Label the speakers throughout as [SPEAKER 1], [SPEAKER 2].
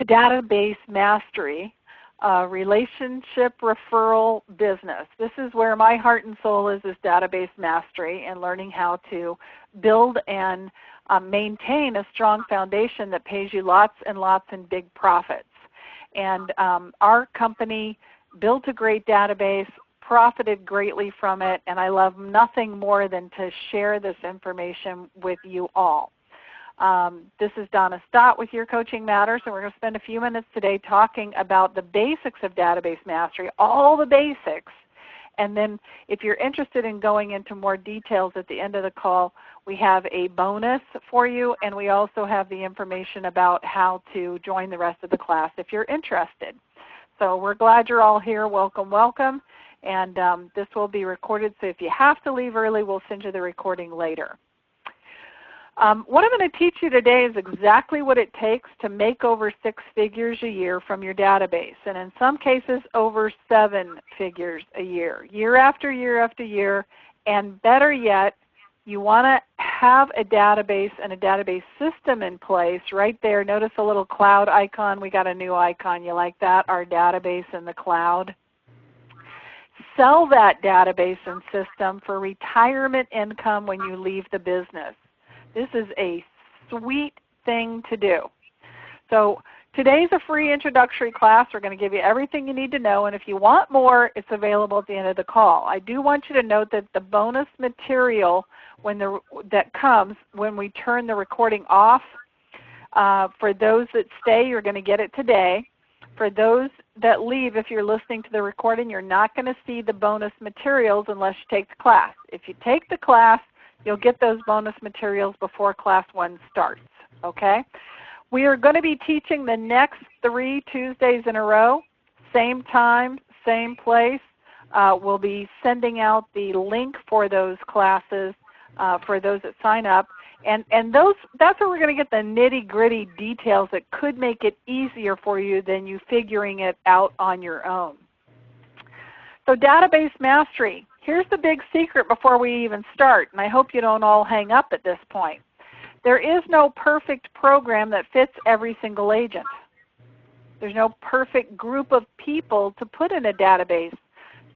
[SPEAKER 1] database mastery, relationship referral business. This is where my heart and soul is database mastery and learning how to build and maintain a strong foundation that pays you lots and lots and big profits. And our company built a great database, profited greatly from it, and I love nothing more than to share this information with you all. This is Donna Stott with Your Coaching Matters, and we're going to spend a few minutes today talking about the basics of database mastery, all the basics. And then if you're interested in going into more details at the end of the call, we have a bonus for you, and we also have the information about how to join the rest of the class if you're interested. So we're glad you're all here. Welcome, welcome. And this will be recorded, so if you have to leave early, we'll send you the recording later. What I'm going to teach you today is exactly what it takes to make over 6 figures a year from your database, and in some cases over 7 figures a year, year after year after year. And better yet, you want to have a database and a database system in place right there. Notice a little cloud icon. We got a new icon. You like that? Our database in the cloud. Sell that database and system for retirement income when you leave the business. This is a sweet thing to do. So today's a free introductory class. We're going to give you everything you need to know, and if you want more, it's available at the end of the call. I do want you to note that the bonus material that comes when we turn the recording off, for those that stay, you're going to get it today. For those that leave, if you're listening to the recording, you're not going to see the bonus materials unless you take the class. If you take the class, you'll get those bonus materials before Class 1 starts, okay? We are going to be teaching the next 3 Tuesdays in a row, same time, same place. We'll be sending out the link for those classes for those that sign up. And that's where we're going to get the nitty-gritty details that could make it easier for you than you figuring it out on your own. So database mastery. Here's the big secret before we even start, and I hope you don't all hang up at this point. There is no perfect program that fits every single agent. There's no perfect group of people to put in a database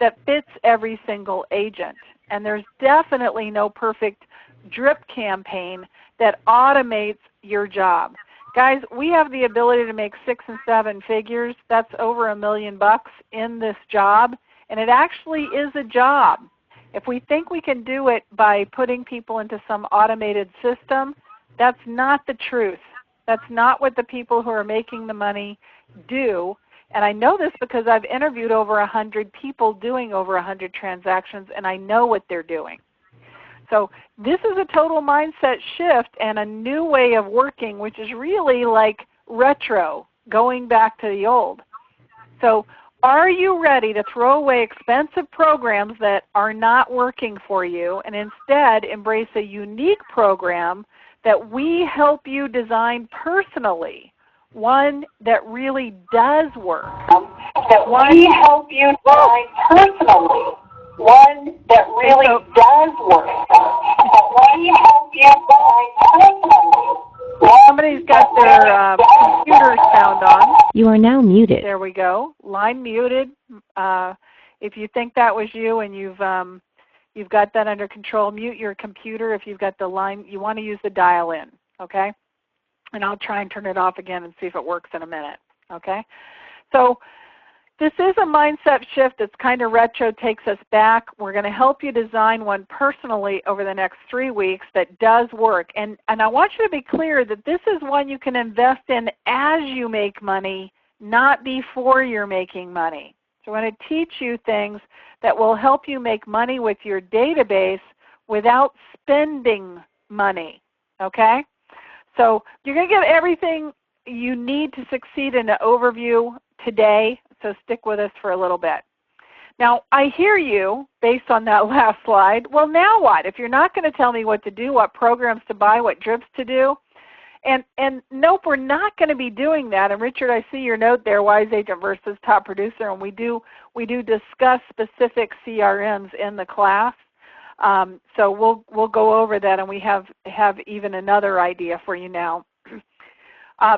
[SPEAKER 1] that fits every single agent. And there's definitely no perfect drip campaign that automates your job. Guys, we have the ability to make 6 and 7 figures. That's over $1 million in this job. And it actually is a job. If we think we can do it by putting people into some automated system, that's not the truth. That's not what the people who are making the money do. And I know this because I've interviewed over 100 people doing over 100 transactions, and I know what they're doing. So this is a total mindset shift and a new way of working, which is really like retro, going back to the old. So are you ready to throw away expensive programs that are not working for you and instead embrace a unique program that we help you design personally, one that really does work? We help you design personally, one that really does work. We help you design personally. Somebody's got their computer sound on.
[SPEAKER 2] You are now muted.
[SPEAKER 1] There we go. Line muted. If you think that was you and you've got that under control, mute your computer. If you've got the line, you want to use the dial-in, okay? And I'll try and turn it off again and see if it works in a minute, okay? So this is a mindset shift that's kind of retro, takes us back. We're going to help you design one personally over the next 3 weeks that does work. And I want you to be clear that this is one you can invest in as you make money, not before you're making money. So I'm going to teach you things that will help you make money with your database without spending money, okay? So you're going to get everything you need to succeed in an overview today, so stick with us for a little bit. Now, I hear you, based on that last slide, well, now what? If you're not going to tell me what to do, what programs to buy, what drips to do, and nope, we're not going to be doing that. And Richard, I see your note there, wise agent versus top producer, and we do discuss specific CRMs in the class. So we'll go over that, and we have even another idea for you now.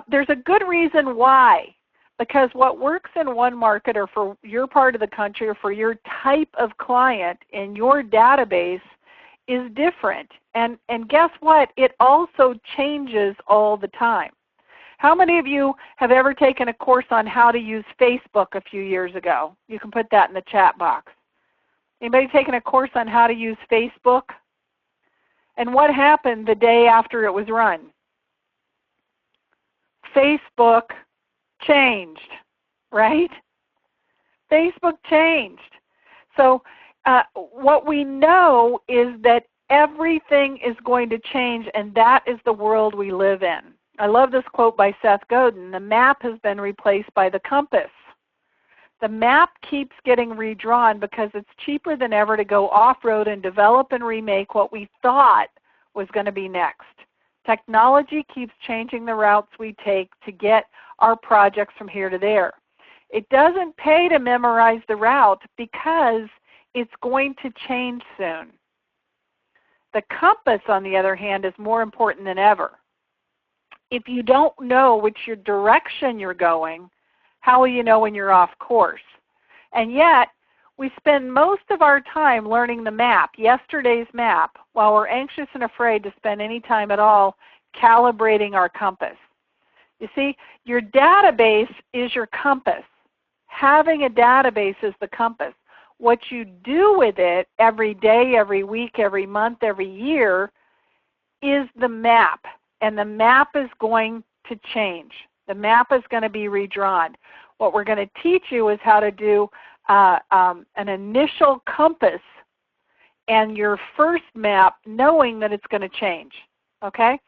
[SPEAKER 1] There's a good reason why. Because what works in one market or for your part of the country or for your type of client in your database is different. And guess what? It also changes all the time. How many of you have ever taken a course on how to use Facebook a few years ago? You can put that in the chat box. Anybody taken a course on how to use Facebook? And what happened the day after it was run? Facebook changed, right? Facebook changed. So what we know is that everything is going to change, and that is the world we live in. I love this quote by Seth Godin. The map has been replaced by the compass. The map keeps getting redrawn because it's cheaper than ever to go off-road and develop and remake what we thought was going to be next. Technology keeps changing the routes we take to get our projects from here to there. It doesn't pay to memorize the route because it's going to change soon. The compass, on the other hand, is more important than ever. If you don't know which direction you're going, how will you know when you're off course? And yet, we spend most of our time learning the map, yesterday's map, while we're anxious and afraid to spend any time at all calibrating our compass. You see, your database is your compass. Having a database is the compass. What you do with it every day, every week, every month, every year is the map. And the map is going to change. The map is going to be redrawn. What we're going to teach you is how to do an initial compass and your first map knowing that it's going to change. Okay?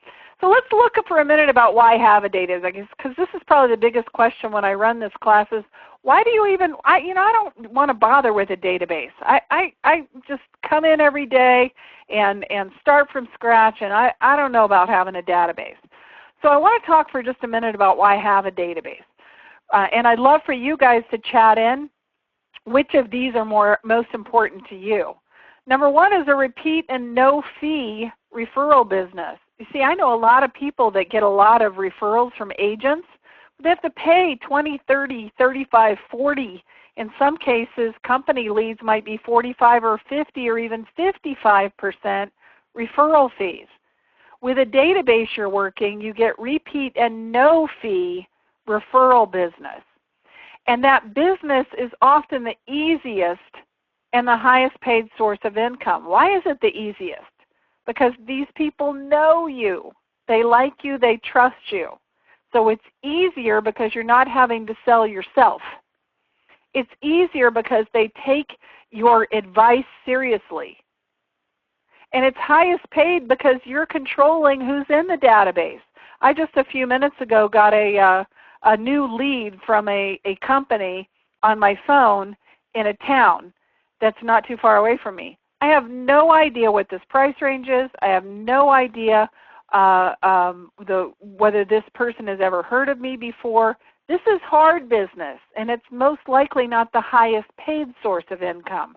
[SPEAKER 1] So let's look for a minute about why have a database, because this is probably the biggest question when I run this class is, why do you even, I don't want to bother with a database. I just come in every day and start from scratch, and I don't know about having a database. So I want to talk for just a minute about why have a database. And I'd love for you guys to chat in which of these are most important to you. Number one is a repeat and no fee referral business. You see, I know a lot of people that get a lot of referrals from agents. They have to pay $20, $30, $35, $40. In some cases, company leads might be 45 or 50 or even 55% referral fees. With a database you're working, you get repeat and no fee referral business. And that business is often the easiest and the highest paid source of income. Why is it the easiest? Because these people know you. They like you. They trust you. So it's easier because you're not having to sell yourself. It's easier because they take your advice seriously. And it's highest paid because you're controlling who's in the database. I just a few minutes ago got a new lead from a company on my phone in a town that's not too far away from me. I have no idea what this price range is. I have no idea whether this person has ever heard of me before. This is hard business, and it's most likely not the highest paid source of income.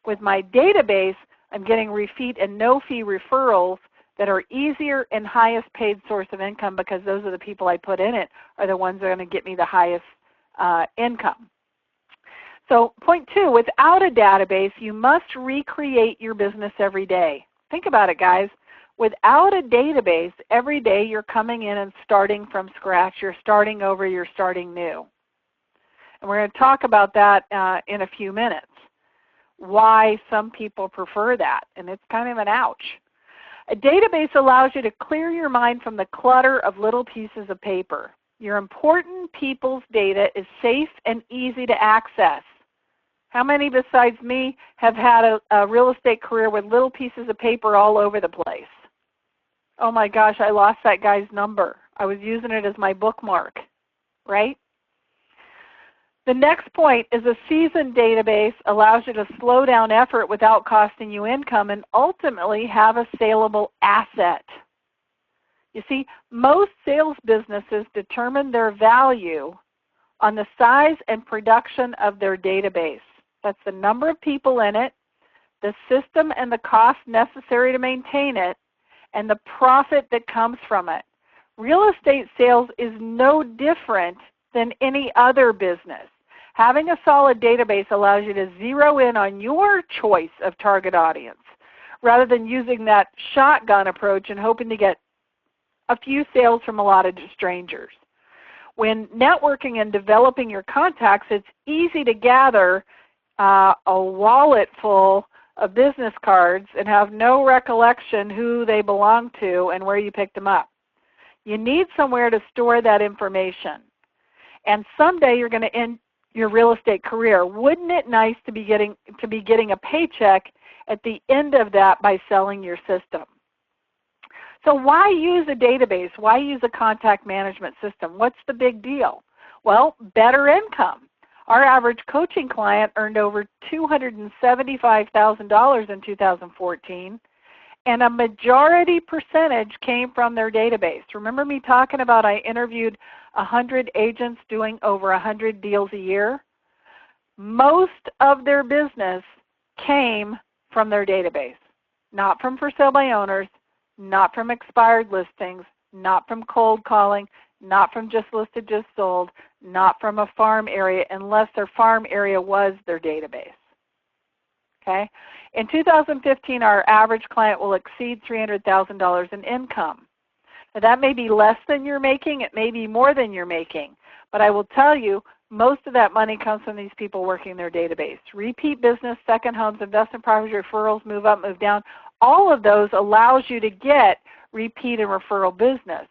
[SPEAKER 1] With my database, I'm getting repeat and no fee referrals that are easier and highest paid source of income because those are the people I put in it are the ones that are going to get me the highest income. So point two, without a database, you must recreate your business every day. Think about it, guys. Without a database, every day you're coming in and starting from scratch. You're starting over. You're starting new. And we're going to talk about that in a few minutes, why some people prefer that. And it's kind of an ouch. A database allows you to clear your mind from the clutter of little pieces of paper. Your important people's data is safe and easy to access. How many besides me have had a real estate career with little pieces of paper all over the place? Oh my gosh, I lost that guy's number. I was using it as my bookmark, right? The next point is a seasoned database allows you to slow down effort without costing you income and ultimately have a saleable asset. You see, most sales businesses determine their value on the size and production of their database. That's the number of people in it, the system and the cost necessary to maintain it, and the profit that comes from it. Real estate sales is no different than any other business. Having a solid database allows you to zero in on your choice of target audience rather than using that shotgun approach and hoping to get a few sales from a lot of strangers. When networking and developing your contacts, it's easy to gather a wallet full of business cards and have no recollection who they belong to and where you picked them up. You need somewhere to store that information. And someday you're going to end your real estate career. Wouldn't it nice to be getting a paycheck at the end of that by selling your system? So why use a database? Why use a contact management system? What's the big deal? Well, better income. Our average coaching client earned over $275,000 in 2014, and a majority percentage came from their database. Remember me talking about I interviewed 100 agents doing over 100 deals a year? Most of their business came from their database, not from for sale by owners, not from expired listings, not from cold calling, not from just listed, just sold, not from a farm area unless their farm area was their database. Okay? In 2015, our average client will exceed $300,000 in income. Now, that may be less than you're making. It may be more than you're making. But I will tell you, most of that money comes from these people working their database. Repeat business, second homes, investment properties, referrals, move up, move down, all of those allows you to get repeat and referral business.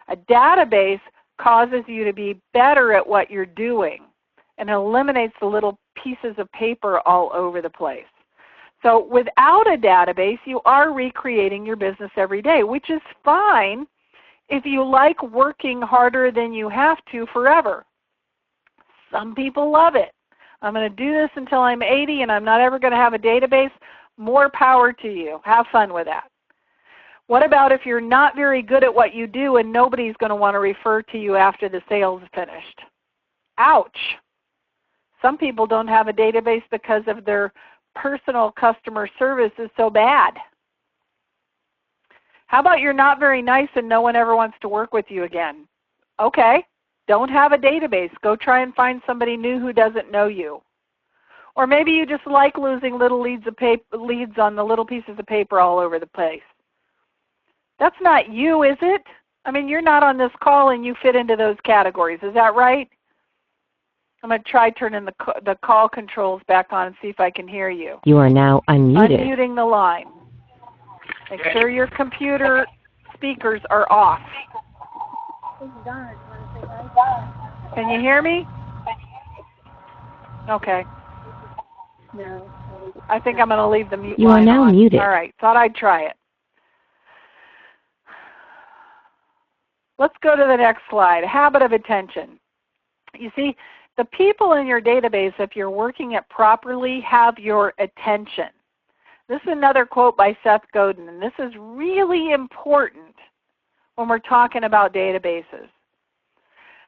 [SPEAKER 1] A database causes you to be better at what you're doing and eliminates the little pieces of paper all over the place. So without a database, you are recreating your business every day, which is fine if you like working harder than you have to forever. Some people love it. I'm going to do this until I'm 80 and I'm not ever going to have a database. More power to you. Have fun with that. What about if you're not very good at what you do and nobody's going to want to refer to you after the sale is finished? Ouch. Some people don't have a database because of their personal customer service is so bad. How about you're not very nice and no one ever wants to work with you again? Okay, don't have a database. Go try and find somebody new who doesn't know you. Or maybe you just like losing little leads on the little pieces of paper all over the place. That's not you, is it? I mean, you're not on this call and you fit into those categories. Is that right? I'm going to try turning the call controls back on and see if I can hear you.
[SPEAKER 2] You are now unmuted.
[SPEAKER 1] Unmuting the line. Make sure your computer speakers are off. Can you hear me? Okay. No. I think I'm going to leave the mute line on.
[SPEAKER 2] You are now muted.
[SPEAKER 1] All right. Thought I'd try it. Let's go to the next slide. Habit of attention. You see, the people in your database, if you're working it properly, have your attention. This is another quote by Seth Godin, and this is really important when we're talking about databases.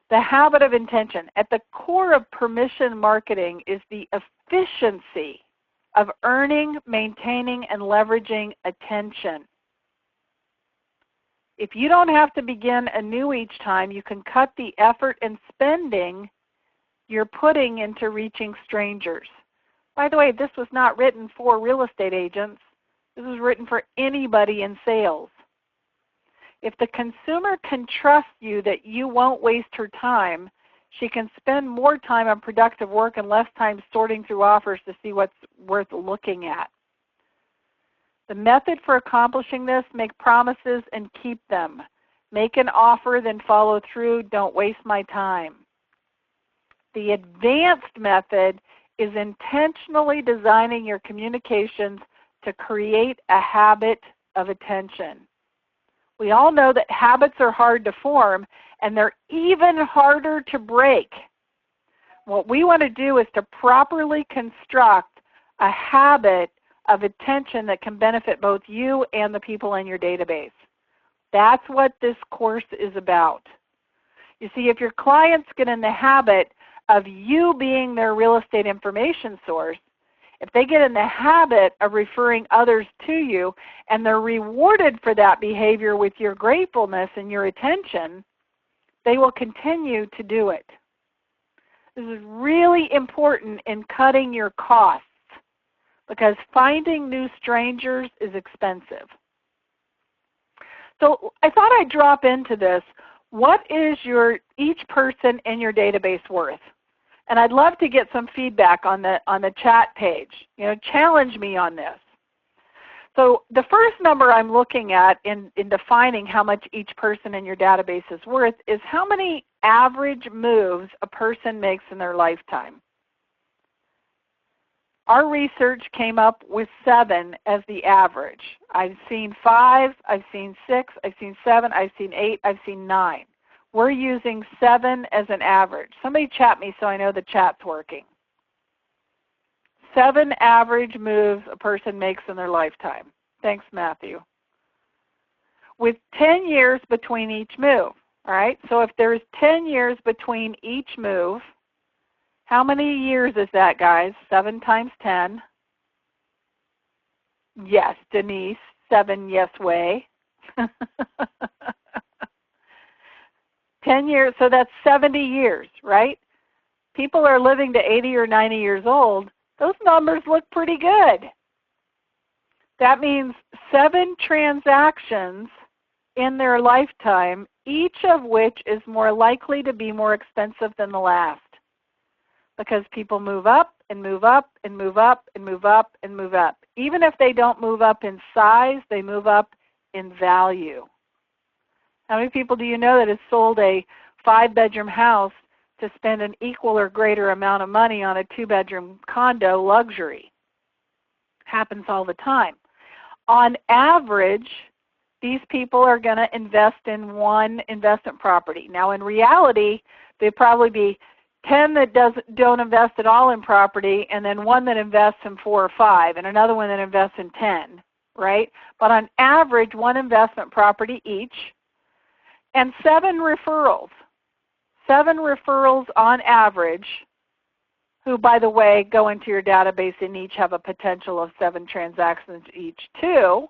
[SPEAKER 1] The habit of intention. At the core of permission marketing is the efficiency of earning, maintaining, and leveraging attention. If you don't have to begin anew each time, you can cut the effort and spending you're putting into reaching strangers. By the way, this was not written for real estate agents. This was written for anybody in sales. If the consumer can trust you that you won't waste her time, she can spend more time on productive work and less time sorting through offers to see what's worth looking at. The method for accomplishing this: make promises and keep them. Make an offer, then follow through. Don't waste my time. The advanced method is intentionally designing your communications to create a habit of attention. We all know that habits are hard to form, and they're even harder to break. What we want to do is to properly construct a habit of attention that can benefit both you and the people in your database. That's what this course is about. You see, if your clients get in the habit of you being their real estate information source, if they get in the habit of referring others to you and they're rewarded for that behavior with your gratefulness and your attention, they will continue to do it. This is really important in cutting your costs because finding new strangers is expensive. So I thought I'd drop into this. What is each person in your database worth? And I'd love to get some feedback on the chat page. Challenge me on this. So the first number I'm looking at in defining how much each person in your database is worth is how many average moves a person makes in their lifetime. Our research came up with 7 as the average. I've seen 5, I've seen 6, I've seen 7, I've seen 8, I've seen 9. We're using 7 as an average. Somebody chat me so I know the chat's working. 7 average moves a person makes in their lifetime. Thanks, Matthew. With 10 years between each move. All right, so if there's 10 years between each move, how many years is that, guys? 7 times 10. Yes, Denise, 7 yes way. 10 years, so that's 70 years, right? People are living to 80 or 90 years old. Those numbers look pretty good. That means 7 transactions in their lifetime, each of which is more likely to be more expensive than the last. Because people move up and move up and move up and move up and move up. Even if they don't move up in size, they move up in value. How many people do you know that has sold a 5-bedroom house to spend an equal or greater amount of money on a 2-bedroom condo luxury? Happens all the time. On average, these people are going to invest in 1 investment property. Now in reality, there'd probably be 10 that don't invest at all in property, and then 1 that invests in 4 or 5, and another one that invests in 10, right? But on average, 1 investment property each, and 7 referrals. 7 referrals on average, who, by the way, go into your database and each have a potential of 7 transactions each too.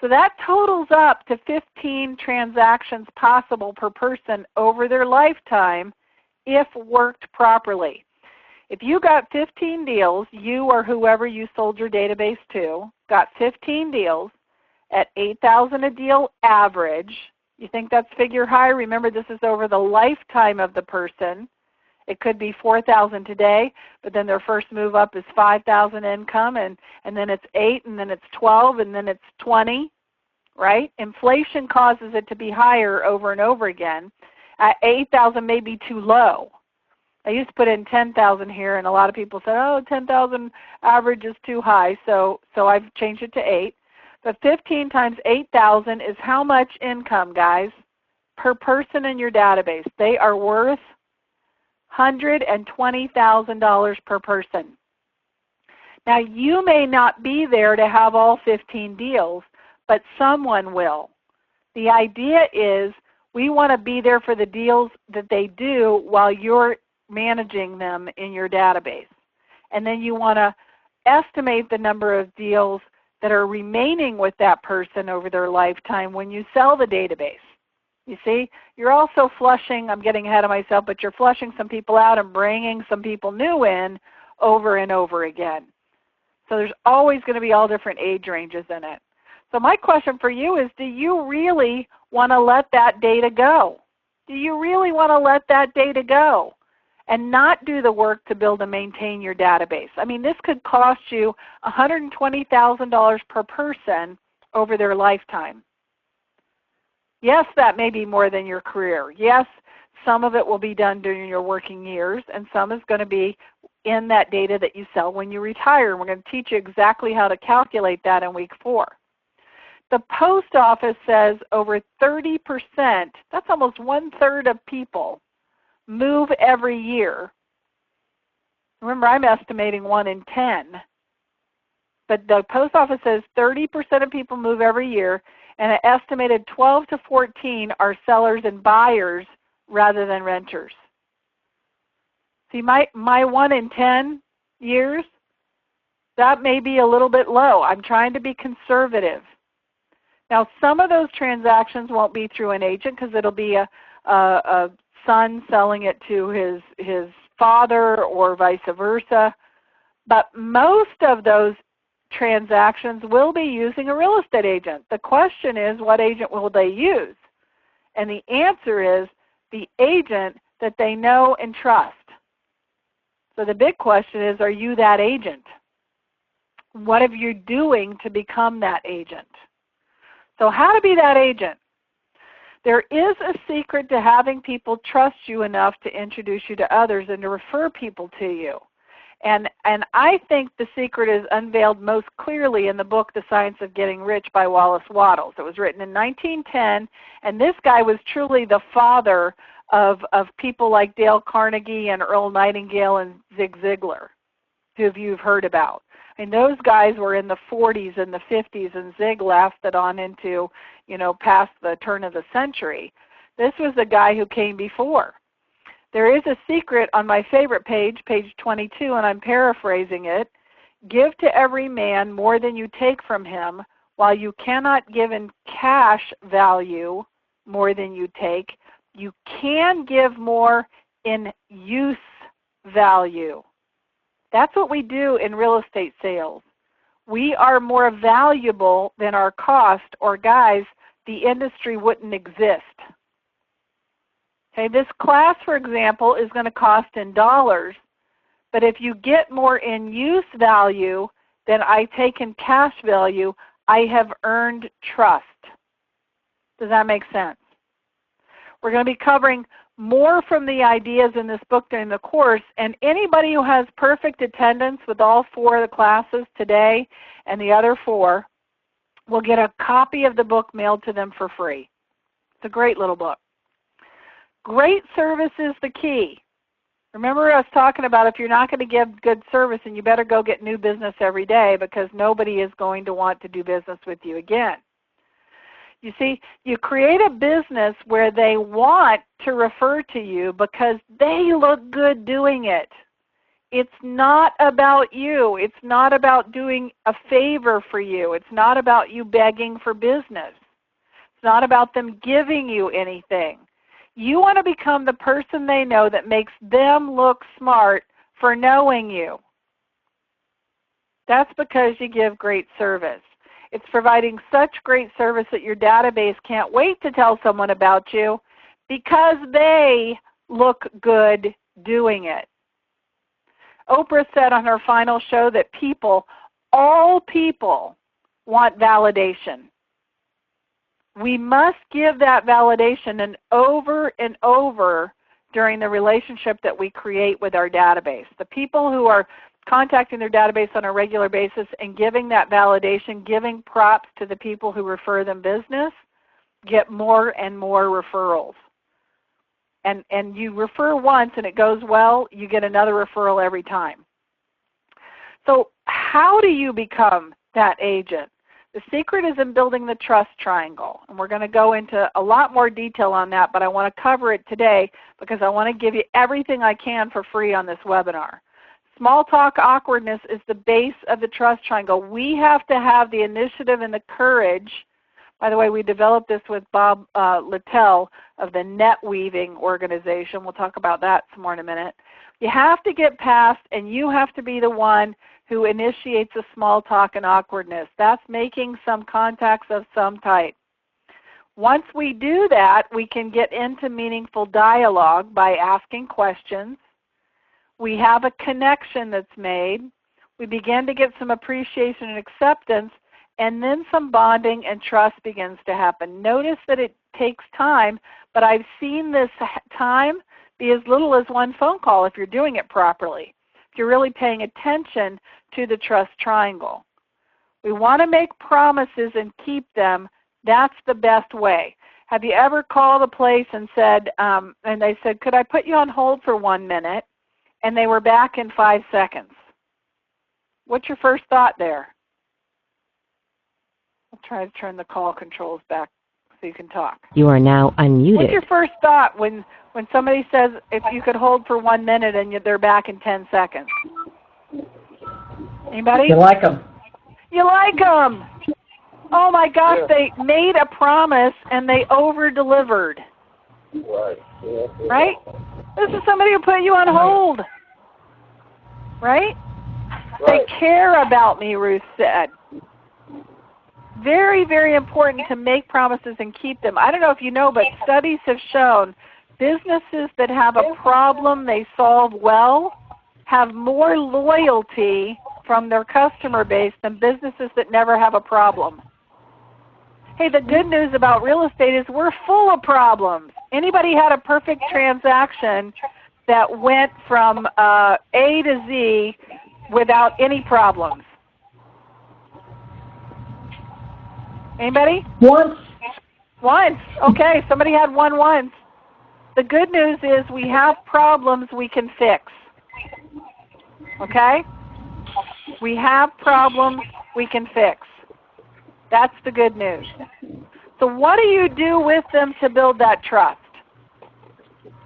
[SPEAKER 1] So that totals up to 15 transactions possible per person over their lifetime if worked properly. If you got 15 deals, you or whoever you sold your database to got 15 deals at $8,000 a deal average. You think that's figure high? Remember, this is over the lifetime of the person. It could be $4,000 today, but then their first move up is $5,000 income, and then it's 8, and then it's 12, and then it's 20, right? Inflation causes it to be higher over and over again. 8,000 may be too low. I used to put in 10,000 here, and a lot of people said, oh, 10,000 average is too high, so I've changed it to 8. But 15 times 8,000 is how much income, guys, per person in your database. They are worth $120,000 per person. Now, you may not be there to have all 15 deals, but someone will. The idea is we want to be there for the deals that they do while you're managing them in your database. And then you want to estimate the number of deals that are remaining with that person over their lifetime when you sell the database. You see, you're also flushing, I'm getting ahead of myself, but you're flushing some people out and bringing some people new in over and over again. So there's always going to be all different age ranges in it. So my question for you is, do you really want to let that data go? Do you really want to let that data go and not do the work to build and maintain your database? I mean, this could cost you $120,000 per person over their lifetime. Yes, that may be more than your career. Yes, some of it will be done during your working years, and some is going to be in that data that you sell when you retire. And we're going to teach you exactly how to calculate that in week 4. The post office says over 30%, that's almost 1/3 of people, move every year. Remember, I'm estimating 1 in 10. But the post office says 30% of people move every year, and an estimated 12 to 14 are sellers and buyers rather than renters. See, my 1 in 10 years, That may be a little bit low. I'm trying to be conservative. Now, some of those transactions won't be through an agent because it'll be a son selling it to his father or vice versa. But most of those transactions will be using a real estate agent. The question is, what agent will they use? And the answer is the agent that they know and trust. So the big question is, are you that agent? What are you doing to become that agent? So how to be that agent? There is a secret to having people trust you enough to introduce you to others and to refer people to you. And I think the secret is unveiled most clearly in the book, The Science of Getting Rich by Wallace Wattles. It was written in 1910, and this guy was truly the father of people like Dale Carnegie and Earl Nightingale and Zig Ziglar, who you've heard about. And those guys were in the 40s and the 50s, and Zig lasted on into, past the turn of the century. This was the guy who came before. There is a secret on my favorite page, page 22, and I'm paraphrasing it. Give to every man more than you take from him, while you cannot give in cash value more than you take. You can give more in use value. That's what we do in real estate sales. We are more valuable than our cost, or guys, the industry wouldn't exist. Okay, this class, for example, is going to cost in dollars, but if you get more in use value than I take in cash value, I have earned trust. Does that make sense? We're going to be covering more from the ideas in this book during the course, and anybody who has perfect attendance with all 4 of the classes today and the other 4 will get a copy of the book mailed to them for free. It's a great little book. Great service is the key. Remember I was talking about if you're not going to give good service, and you better go get new business every day, because nobody is going to want to do business with you again. You see, you create a business where they want to refer to you because they look good doing it. It's not about you. It's not about doing a favor for you. It's not about you begging for business. It's not about them giving you anything. You want to become the person they know that makes them look smart for knowing you. That's because you give great service. It's providing such great service that your database can't wait to tell someone about you because they look good doing it. Oprah said on her final show that all people want validation. We must give that validation and over during the relationship that we create with our database. The people who are contacting their database on a regular basis and giving that validation, giving props to the people who refer them business, get more and more referrals. And you refer once and it goes well, you get another referral every time. So how do you become that agent? The secret is in building the trust triangle. And we're going to go into a lot more detail on that, but I want to cover it today because I want to give you everything I can for free on this webinar. Small talk awkwardness is the base of the trust triangle. We have to have the initiative and the courage. By the way, we developed this with Bob Littell of the Net Weaving organization. We'll talk about that some more in a minute. You have to get past, and you have to be the one who initiates a small talk and awkwardness. That's making some contacts of some type. Once we do that, we can get into meaningful dialogue by asking questions. We have a connection that's made. We begin to get some appreciation and acceptance, and then some bonding and trust begins to happen. Notice that it takes time, but I've seen this time be as little as 1 phone call if you're doing it properly, if you're really paying attention to the trust triangle. We want to make promises and keep them. That's the best way. Have you ever called a place and said, and they said, could I put you on hold for 1 minute? And they were back in 5 seconds. What's your first thought there? I'll try to turn the call controls back so you can talk.
[SPEAKER 2] You are now unmuted.
[SPEAKER 1] What's your first thought when somebody says if you could hold for 1 minute and they're back in 10 seconds? Anybody?
[SPEAKER 2] You like them.
[SPEAKER 1] You like them. Oh my gosh, they made a promise and they over-delivered.
[SPEAKER 3] Right. Yeah.
[SPEAKER 1] Right? This is somebody who put you on hold. Right? They care about me, Ruth said. Very, very important to make promises and keep them. I don't know if you know, but studies have shown businesses that have a problem they solve well have more loyalty from their customer base than businesses that never have a problem. Hey, the good news about real estate is we're full of problems. Anybody had a perfect transaction that went from A to Z without any problems? Anybody?
[SPEAKER 2] Once.
[SPEAKER 1] Once. Okay, somebody had one once. The good news is we have problems we can fix. Okay? We have problems we can fix. That's the good news. So what do you do with them to build that trust?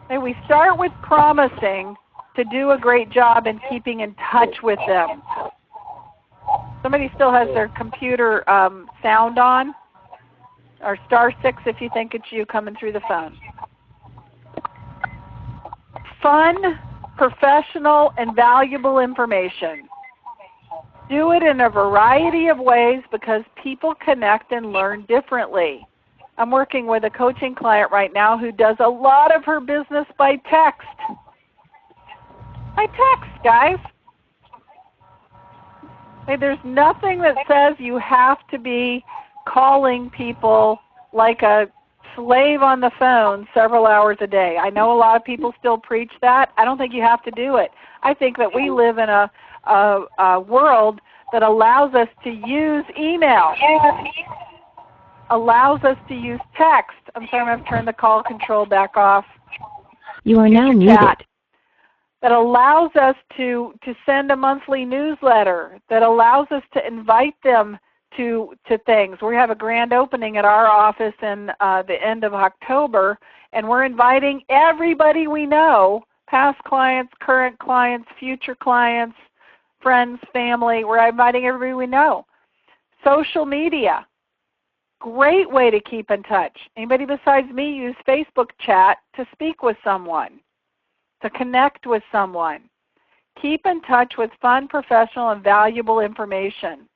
[SPEAKER 1] Okay, we start with promising to do a great job in keeping in touch with them. Somebody still has their computer sound on, or *6 if you think it's you coming through the phone. Fun, professional, and valuable information. Do it in a variety of ways because people connect and learn differently. I'm working with a coaching client right now who does a lot of her business by text. By text, guys. Hey, there's nothing that says you have to be calling people like a slave on the phone several hours a day. I know a lot of people still preach that. I don't think you have to do it. I think that we live in a world that allows us to use email, allows us to use text. I'm sorry, I'm going to turn the call control back off.
[SPEAKER 4] You are now muted.
[SPEAKER 1] That allows us to send a monthly newsletter, that allows us to invite them to things. We have a grand opening at our office in the end of October, and we're inviting everybody we know, past clients, current clients, future clients, friends, family. We're inviting everybody we know. Social media, great way to keep in touch. Anybody besides me use Facebook chat to speak with someone, to connect with someone. Keep in touch with fun, professional, and valuable information.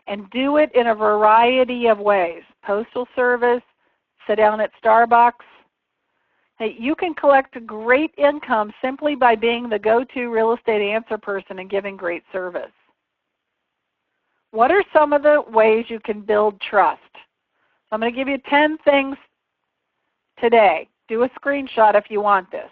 [SPEAKER 1] And do it in a variety of ways. Postal service, sit down at Starbucks. Hey, you can collect a great income simply by being the go-to real estate answer person and giving great service. What are some of the ways you can build trust? I'm going to give you 10 things today. Do a screenshot if you want this.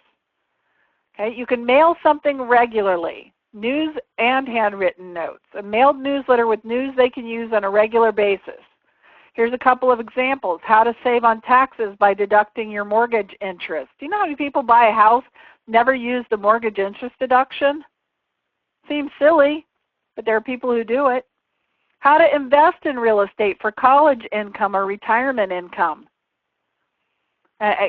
[SPEAKER 1] Okay, you can mail something regularly, news and handwritten notes, a mailed newsletter with news they can use on a regular basis. Here's a couple of examples. How to save on taxes by deducting your mortgage interest. Do you know how many people buy a house, never use the mortgage interest deduction? Seems silly, but there are people who do it. How to invest in real estate for college income or retirement income.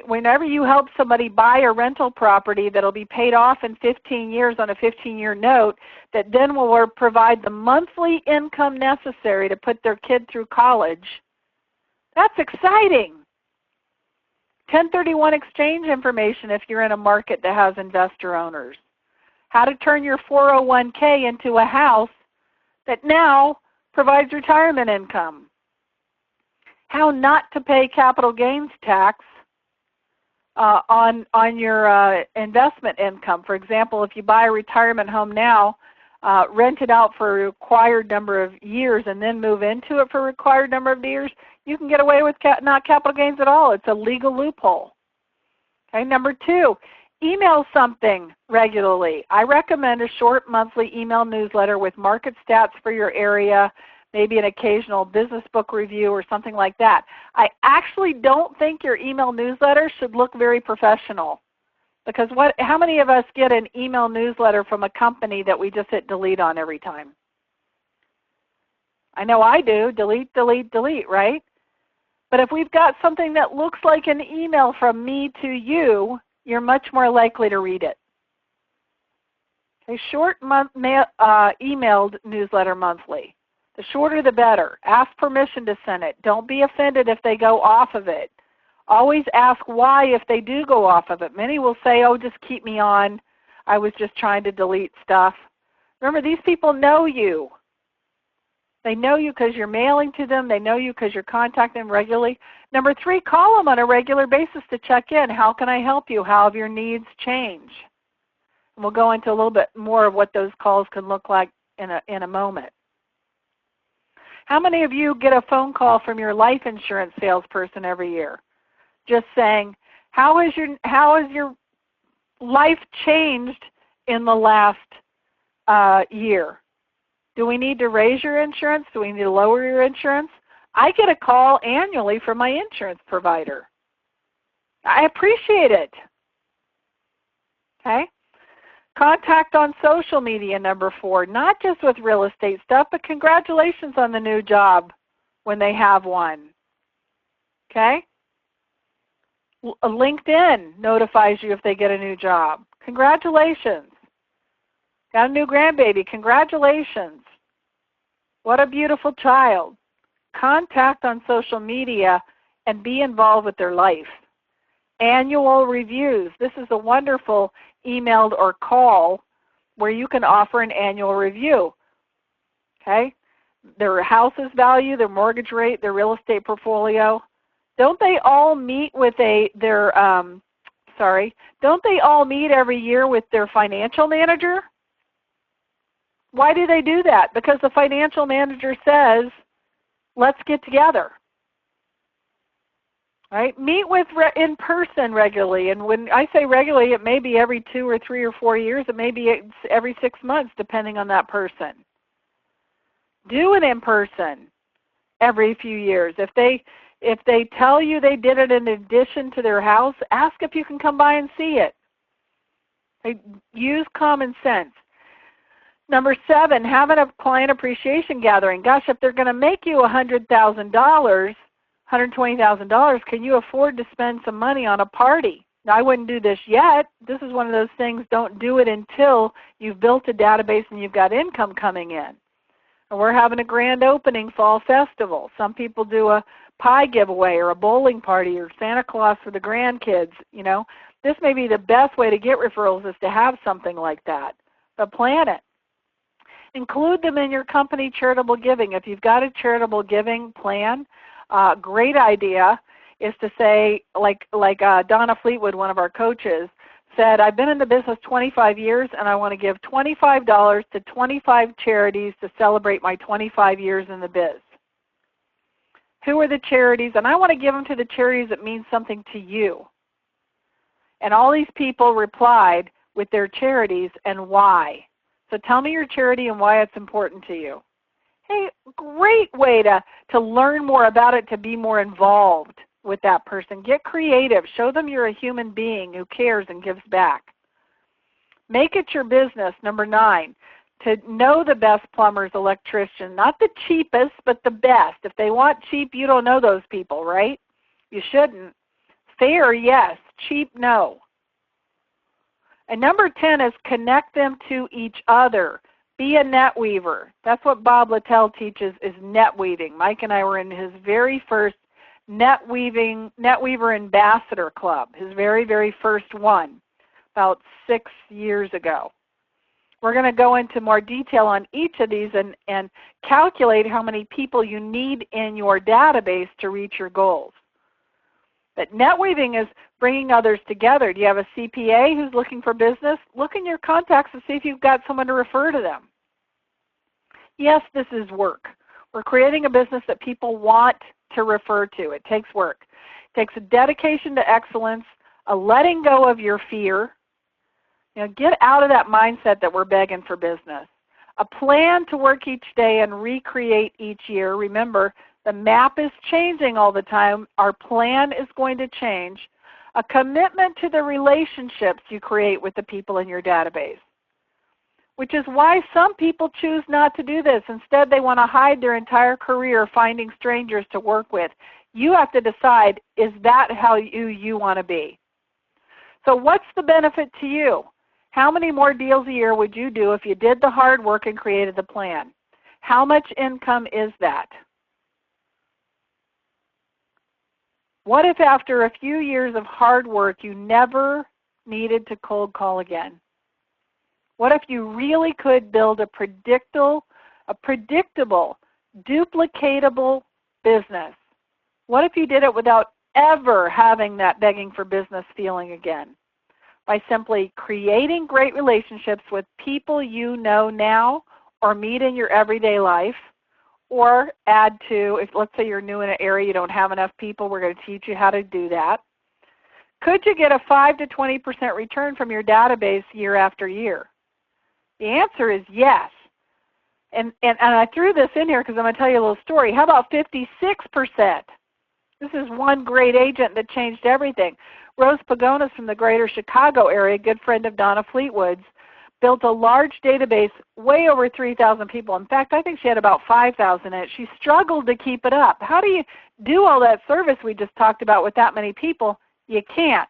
[SPEAKER 1] Whenever you help somebody buy a rental property that will be paid off in 15 years on a 15-year note that then will provide the monthly income necessary to put their kid through college, that's exciting. 1031 exchange information if you're in a market that has investor owners. How to turn your 401k into a house that now provides retirement income. How not to pay capital gains tax on your investment income. For example, if you buy a retirement home now, rent it out for a required number of years and then move into it for a required number of years, you can get away with not capital gains at all. It's a legal loophole. Okay, number 2, email something regularly. I recommend a short monthly email newsletter with market stats for your area, maybe an occasional business book review or something like that. I actually don't think your email newsletter should look very professional, because how many of us get an email newsletter from a company that we just hit delete on every time? I know I do. Delete, delete, delete, right? But if we've got something that looks like an email from me to you, you're much more likely to read it. A short emailed newsletter monthly. The shorter the better. Ask permission to send it. Don't be offended if they go off of it. Always ask why if they do go off of it. Many will say, oh, just keep me on. I was just trying to delete stuff. Remember, these people know you. They know you because you're mailing to them. They know you because you're contacting them regularly. Number 3, call them on a regular basis to check in. How can I help you? How have your needs changed? And we'll go into a little bit more of what those calls can look like in a moment. How many of you get a phone call from your life insurance salesperson every year just saying, how has your life changed in the last year? Do we need to raise your insurance? Do we need to lower your insurance? I get a call annually from my insurance provider. I appreciate it. Okay? Contact on social media, number 4, not just with real estate stuff, but congratulations on the new job when they have one. Okay? LinkedIn notifies you if they get a new job. Congratulations. Got a new grandbaby. Congratulations. What a beautiful child. Contact on social media and be involved with their life. Annual reviews. This is a wonderful emailed or call where you can offer an annual review. Okay? Their house's value, their mortgage rate, their real estate portfolio. Don't they all meet with don't they all meet every year with their financial manager? Why do they do that? Because the financial manager says, let's get together. Right? Meet with in person regularly, and when I say regularly, it may be every 2 or 3 or 4 years. It may be every 6 months, depending on that person. Do it in person every few years. If they tell you they did it in addition to their house, ask if you can come by and see it. Use common sense. Number 7, having a client appreciation gathering. Gosh, if they're going to make you $100,000. $120,000, can you afford to spend some money on a party? Now, I wouldn't do this yet. This is one of those things, don't do it until you've built a database and you've got income coming in. And we're having a grand opening fall festival. Some people do a pie giveaway or a bowling party or Santa Claus for the grandkids. You know, this may be the best way to get referrals is to have something like that. But plan it. Include them in your company charitable giving. If you've got a charitable giving plan, great idea is to say, like Donna Fleetwood, one of our coaches, said, I've been in the business 25 years and I want to give $25 to 25 charities to celebrate my 25 years in the biz. Who are the charities? And I want to give them to the charities that mean something to you. And all these people replied with their charities and why. So tell me your charity and why it's important to you. Hey, great way to learn more about it, to be more involved with that person. Get creative. Show them you're a human being who cares and gives back. Make it your business, number 9, to know the best plumbers, electricians, not the cheapest, but the best. If they want cheap, you don't know those people, right? You shouldn't. Fair, yes. Cheap, no. And number 10 is connect them to each other. Be a net weaver. That's what Bob Littell teaches, is net weaving. Mike and I were in his very first net weaver ambassador club, his very, very first one, about 6 years ago. We're going to go into more detail on each of these and calculate how many people you need in your database to reach your goals. But net weaving is bringing others together. Do you have a CPA who's looking for business? Look in your contacts and see if you've got someone to refer to them. Yes, this is work. We're creating a business that people want to refer to. It takes work. It takes a dedication to excellence, a letting go of your fear. You know, get out of that mindset that we're begging for business. A plan to work each day and recreate each year. Remember, the map is changing all the time. Our plan is going to change. A commitment to the relationships you create with the people in your database, which is why some people choose not to do this. Instead, they want to hide their entire career finding strangers to work with. You have to decide, is that how you want to be? So what's the benefit to you? How many more deals a year would you do if you did the hard work and created the plan? How much income is that? What if after a few years of hard work you never needed to cold call again? What if you really could build a predictable, duplicatable business? What if you did it without ever having that begging for business feeling again? By simply creating great relationships with people you know now or meet in your everyday life, or add to, if let's say you're new in an area, you don't have enough people, we're going to teach you how to do that. Could you get a 5 to 20% return from your database year after year? The answer is yes. And I threw this in here because I'm going to tell you a little story. How about 56%? This is one great agent that changed everything. Rose Pagonis from the greater Chicago area, a good friend of Donna Fleetwood's, built a large database, way over 3,000 people. In fact, I think she had about 5,000 in it. She struggled to keep it up. How do you do all that service we just talked about with that many people? You can't.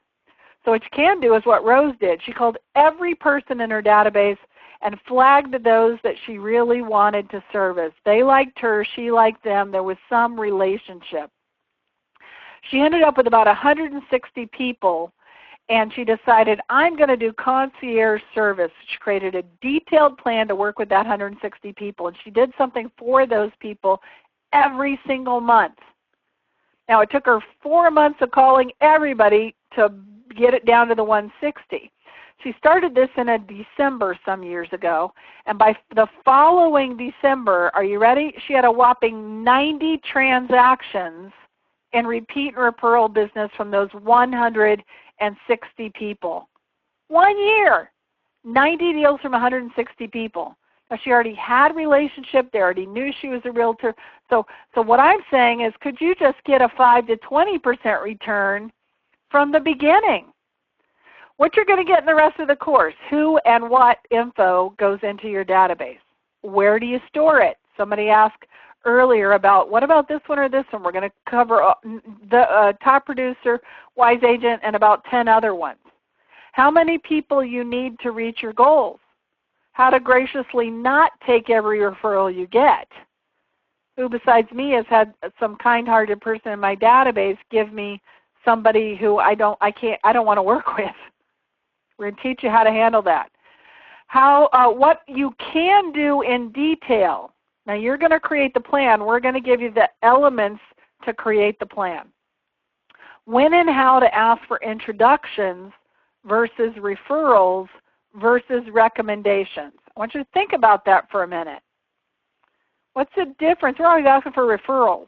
[SPEAKER 1] So what you can do is what Rose did. She called every person in her database and flagged those that she really wanted to service. They liked her, she liked them, there was some relationship. She ended up with about 160 people, and she decided, I'm going to do concierge service. She created a detailed plan to work with that 160 people, and she did something for those people every single month. Now, it took her 4 months of calling everybody to get it down to the 160. She started this in a December some years ago, and by the following December, are you ready? She had a whopping 90 transactions in repeat and referral business from those 160 people. 1 year, 90 deals from 160 people. Now, she already had a relationship. They already knew she was a realtor. So what I'm saying is, could you just get a 5 to 20% return from the beginning? What you're going to get in the rest of the course, who and what info goes into your database? Where do you store it? Somebody asked earlier about, what about this one or this one? We're going to cover the top producer, wise agent, and about 10 other ones. How many people you need to reach your goals? How to graciously not take every referral you get. Who besides me has had some kind-hearted person in my database give me somebody who I don't want to work with? We're going to teach you how to handle that. What you can do in detail. Now you're going to create the plan. We're going to give you the elements to create the plan. When and how to ask for introductions versus referrals versus recommendations. I want you to think about that for a minute. What's the difference? We're always asking for referrals.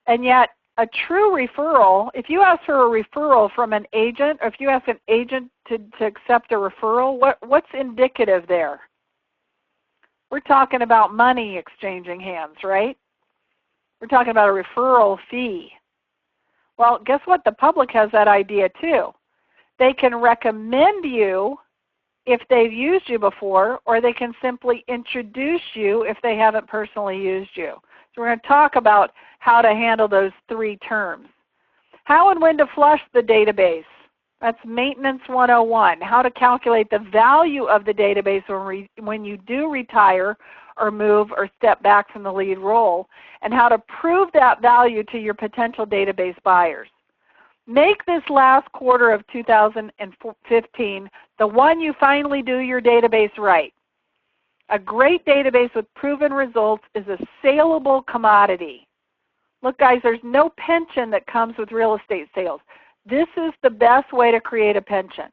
[SPEAKER 1] And yet a true referral, if you ask for a referral from an agent, or if you ask an agent to accept a referral, what's indicative there? We're talking about money exchanging hands, right? We're talking about a referral fee. Well, guess what? The public has that idea too. They can recommend you if they've used you before, or they can simply introduce you if they haven't personally used you. So we're going to talk about how to handle those three terms. How and when to flush the database. That's Maintenance 101. How to calculate the value of the database when you do retire or move or step back from the lead role, and how to prove that value to your potential database buyers. Make this last quarter of 2015 the one you finally do your database right. A great database with proven results is a saleable commodity. Look, guys, there's no pension that comes with real estate sales. This is the best way to create a pension.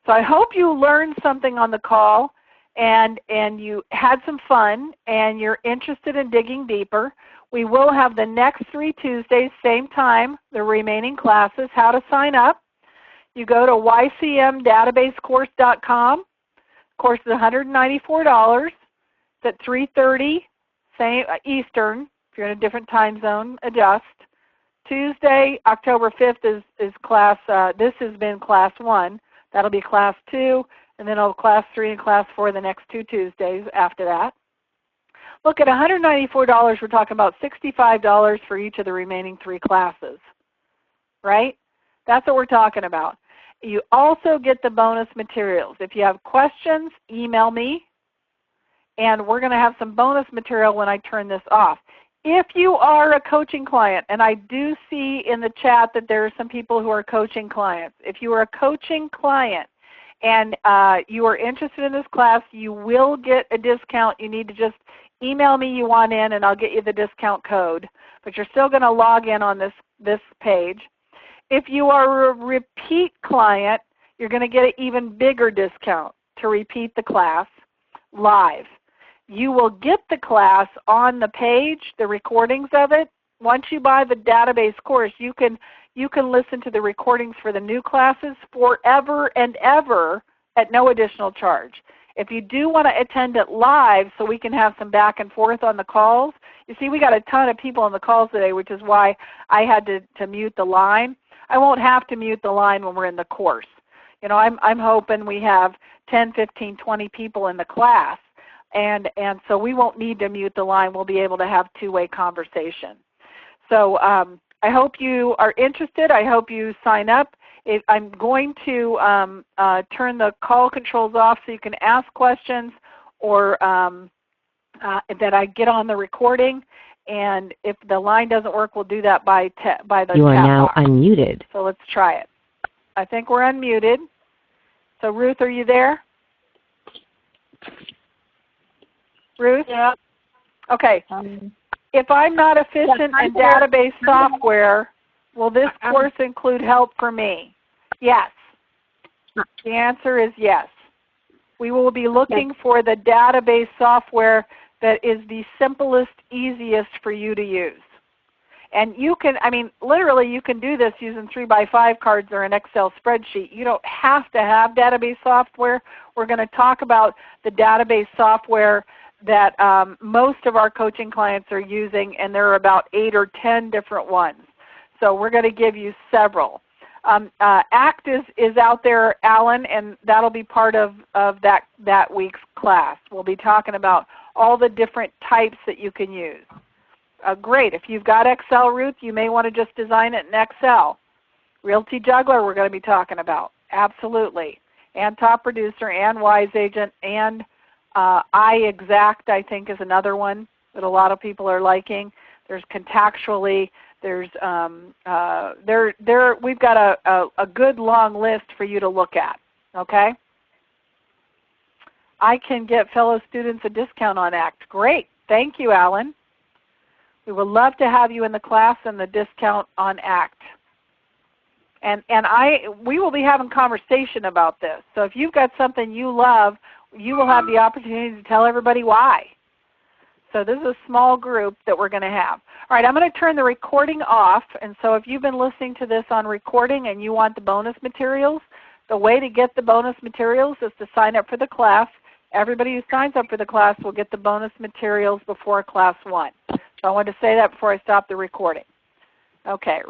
[SPEAKER 1] So I hope you learned something on the call and you had some fun and you're interested in digging deeper. We will have the next 3 Tuesdays, same time, the remaining classes. How to sign up. You go to ycmdatabasecourse.com. Course is $194. It's at 3:30 Eastern. If you're in a different time zone, adjust. Tuesday, October 5th is class, this has been class 1. That'll be class 2, and then it'll class 3 and class 4 the next 2 Tuesdays after that. Look, at $194, we're talking about $65 for each of the remaining 3 classes, right? That's what we're talking about. You also get the bonus materials. If you have questions, email me, and we're going to have some bonus material when I turn this off. If you are a coaching client, and I do see in the chat that there are some people who are coaching clients. If you are a coaching client and you are interested in this class, you will get a discount. You need to just email me you want in, and I'll get you the discount code. But you're still going to log in on this page. If you are a repeat client, you're going to get an even bigger discount to repeat the class live. You will get the class on the page, the recordings of it. Once you buy the database course, you can listen to the recordings for the new classes forever and ever at no additional charge. If you do want to attend it live so we can have some back and forth on the calls, you see we got a ton of people on the calls today, which is why I had to mute the line. I won't have to mute the line when we're in the course. You know, I'm hoping we have 10, 15, 20 people in the class. And so we won't need to mute the line. We'll be able to have two-way conversation. So I hope you are interested. I hope you sign up. I'm going to turn the call controls off so you can ask questions or that I get on the recording. And if the line doesn't work, we'll do that by the chat box.
[SPEAKER 4] You are now unmuted.
[SPEAKER 1] So let's try it. I think we're unmuted. So Ruth, are you there? Ruth?
[SPEAKER 2] Yeah.
[SPEAKER 1] Okay. If I'm not efficient in database software, will this course include help for me? Yes. The answer is yes. We will be looking for the database software that is the simplest, easiest for you to use. And you can, I mean, literally you can do this using 3x5 cards or an Excel spreadsheet. You don't have to have database software. We're going to talk about the database software that most of our coaching clients are using, and there are about 8 or 10 different ones. So we're going to give you several. ACT is out there, Alan, and that'll be part of that week's class. We'll be talking about all the different types that you can use. Great. If you've got Excel, Ruth, you may want to just design it in Excel. Realty Juggler we're going to be talking about. Absolutely. And Top Producer and Wise Agent and iExact, I think, is another one that a lot of people are liking. There's Contactually. There's we've got a good long list for you to look at. Okay. I can get fellow students a discount on ACT. Great. Thank you, Alan. We would love to have you in the class and the discount on ACT. And we will be having conversation about this. So if you've got something you love, you will have the opportunity to tell everybody why. So this is a small group that we're going to have. All right, I'm going to turn the recording off. And so if you've been listening to this on recording and you want the bonus materials, the way to get the bonus materials is to sign up for the class. Everybody who signs up for the class will get the bonus materials before class 1. So I wanted to say that before I stop the recording. Okay.